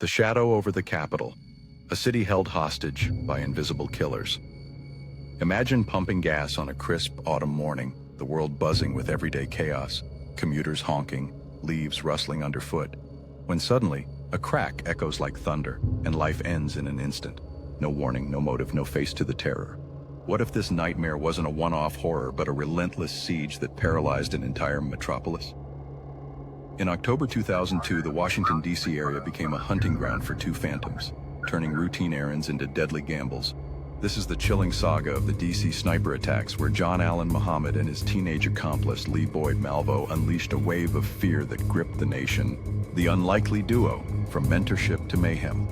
The shadow over the capital, a city held hostage by invisible killers. Imagine pumping gas on a crisp autumn morning, the world buzzing with everyday chaos, commuters honking, leaves rustling underfoot, when suddenly, a crack echoes like thunder, and life ends in an instant. No warning, no motive, no face to the terror. What if this nightmare wasn't a one-off horror, but a relentless siege that paralyzed an entire metropolis? In October 2002, the Washington, D.C. area became a hunting ground for two phantoms, turning routine errands into deadly gambles. This is the chilling saga of the D.C. sniper attacks, where John Allen Muhammad and his teenage accomplice Lee Boyd Malvo unleashed a wave of fear that gripped the nation. The unlikely duo, from mentorship to mayhem.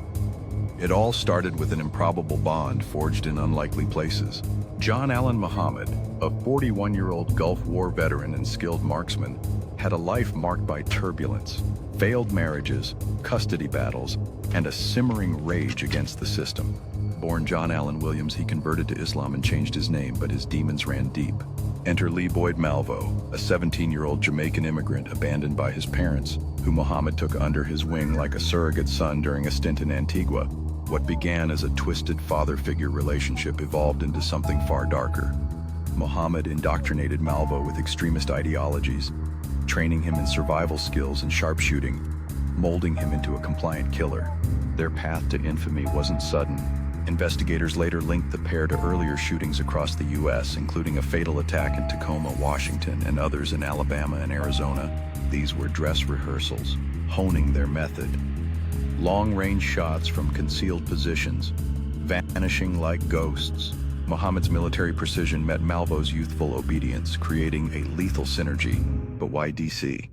It all started with an improbable bond forged in unlikely places. John Allen Muhammad, a 41-year-old Gulf War veteran and skilled marksman, had a life marked by turbulence, failed marriages, custody battles, and a simmering rage against the system. Born John Allen Williams, he converted to Islam and changed his name, but his demons ran deep. Enter Lee Boyd Malvo, a 17-year-old Jamaican immigrant abandoned by his parents, who Muhammad took under his wing like a surrogate son during a stint in Antigua. What began as a twisted father-figure relationship evolved into something far darker. Muhammad indoctrinated Malvo with extremist ideologies, training him in survival skills and sharpshooting, molding him into a compliant killer. Their path to infamy wasn't sudden. Investigators later linked the pair to earlier shootings across the U.S., including a fatal attack in Tacoma, Washington, and others in Alabama and Arizona. These were dress rehearsals, honing their method. Long-range shots from concealed positions, vanishing like ghosts. Muhammad's military precision met Malvo's youthful obedience, creating a lethal synergy. But why D.C.?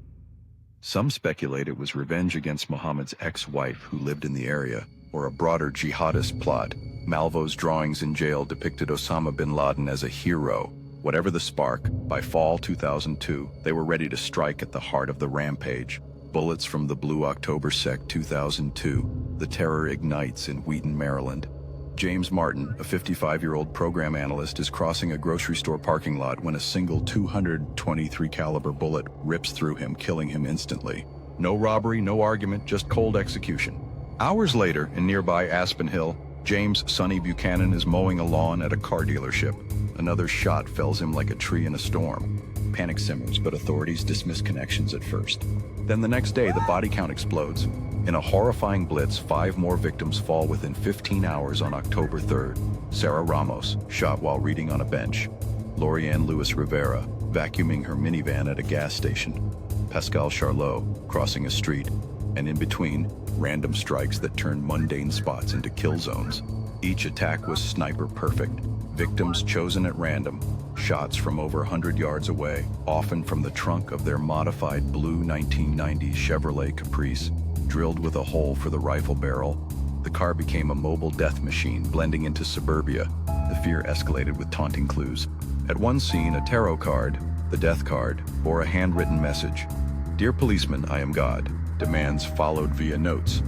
Some speculate it was revenge against Muhammad's ex-wife who lived in the area, or a broader jihadist plot. Malvo's drawings in jail depicted Osama bin Laden as a hero. Whatever the spark, by fall 2002, they were ready to strike at the heart of the rampage. Bullets from the Blue October Sec 2002, the terror ignites in Wheaton, Maryland. James Martin, a 55-year-old program analyst, is crossing a grocery store parking lot when a single 223 caliber bullet rips through him, killing him instantly. No robbery, no argument, just cold execution. Hours later, in nearby Aspen Hill, James Sonny Buchanan is mowing a lawn at a car dealership. Another shot fells him like a tree in a storm. Panic simmers, but authorities dismiss connections at first. Then the next day, the body count explodes. In a horrifying blitz, 5 more victims fall within 15 hours on October 3rd. Sarah Ramos, shot while reading on a bench. Lorianne Lewis Rivera, vacuuming her minivan at a gas station. Pascal Charlot, crossing a street. And in between, random strikes that turned mundane spots into kill zones. Each attack was sniper perfect. Victims chosen at random, shots from over 100 yards away, often from the trunk of their modified blue 1990s Chevrolet Caprice, drilled with a hole for the rifle barrel. The car became a mobile death machine, blending into suburbia. The fear escalated with taunting clues. At one scene, a tarot card, the death card, bore a handwritten message. "Dear policeman, I am God." Demands followed via notes.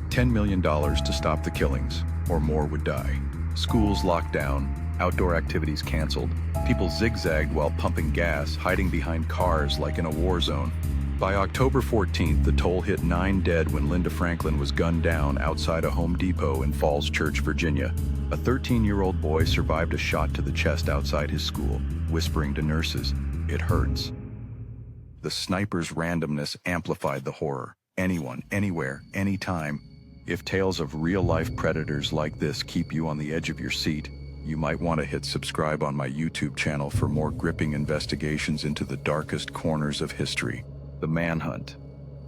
$10 million to stop the killings, or more would die. Schools locked down, outdoor activities canceled. People zigzagged while pumping gas, hiding behind cars like in a war zone. By October 14th, the toll hit 9 dead when Linda Franklin was gunned down outside a Home Depot in Falls Church, Virginia. A 13-year-old boy survived a shot to the chest outside his school, whispering to nurses, "It hurts." The sniper's randomness amplified the horror. Anyone, anywhere, anytime. If tales of real-life predators like this keep you on the edge of your seat, you might want to hit subscribe on my YouTube channel for more gripping investigations into the darkest corners of history. The manhunt,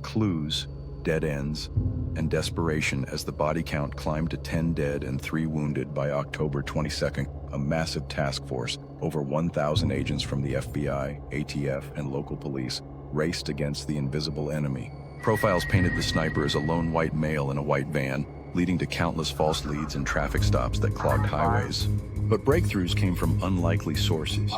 clues, dead ends, and desperation as the body count climbed to 10 dead and 3 wounded by October 22nd. A massive task force, over 1,000 agents from the FBI, ATF, and local police, raced against the invisible enemy. Profiles painted the sniper as a lone white male in a white van, leading to countless false leads and traffic stops that clogged highways. But breakthroughs came from unlikely sources.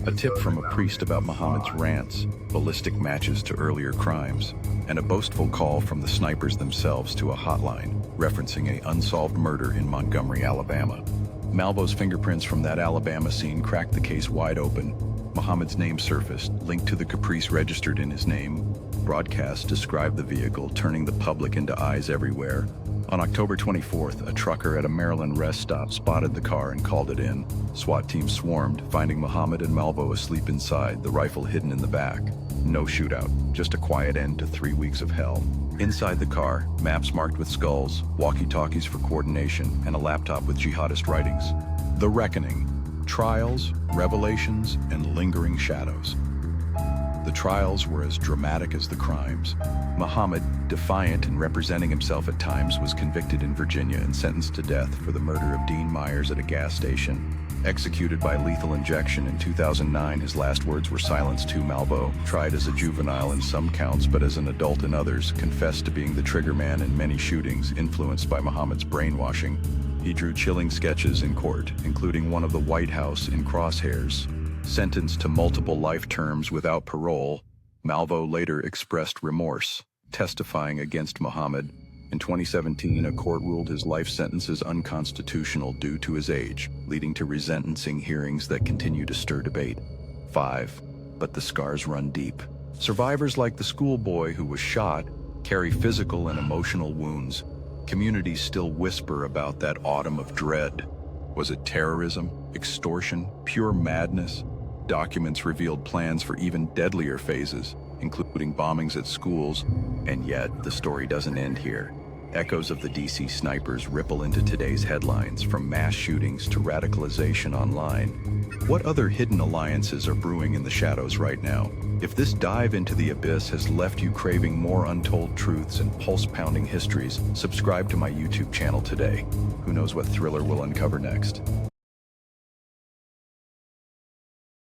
A tip from a priest about Muhammad's rants, ballistic matches to earlier crimes, and a boastful call from the snipers themselves to a hotline, referencing an unsolved murder in Montgomery, Alabama. Malvo's fingerprints from that Alabama scene cracked the case wide open. Muhammad's name surfaced, linked to the Caprice registered in his name. broadcasts described the vehicle, turning the public into eyes everywhere. On October 24th, a trucker at a Maryland rest stop spotted the car and called it in. SWAT team swarmed, finding Muhammad and Malvo asleep inside, the rifle hidden in the back. No shootout, just a quiet end to 3 weeks of hell. Inside the car, maps marked with skulls, walkie-talkies for coordination, and a laptop with jihadist writings. The Reckoning. Trials, revelations, and lingering shadows. The trials were as dramatic as the crimes. Muhammad, defiant and representing himself at times, was convicted in Virginia and sentenced to death for the murder of Dean Myers at a gas station. Executed by lethal injection in 2009, his last words were silence to Malvo. Tried as a juvenile in some counts, but as an adult in others, confessed to being the triggerman in many shootings, influenced by Muhammad's brainwashing. He drew chilling sketches in court, including one of the White House in crosshairs. Sentenced to multiple life terms without parole, Malvo later expressed remorse, testifying against Muhammad. In 2017, a court ruled his life sentences unconstitutional due to his age, leading to resentencing hearings that continue to stir debate. 5. But the scars run deep. Survivors like the schoolboy who was shot carry physical and emotional wounds. Communities still whisper about that autumn of dread. Was it terrorism, extortion, pure madness? Documents revealed plans for even deadlier phases, including bombings at schools, and yet the story doesn't end here. Echoes of the DC snipers ripple into today's headlines, from mass shootings to radicalization online. What other hidden alliances are brewing in the shadows right now? If this dive into the abyss has left you craving more untold truths and pulse-pounding histories, subscribe to my YouTube channel today. Who knows what thriller we'll uncover next?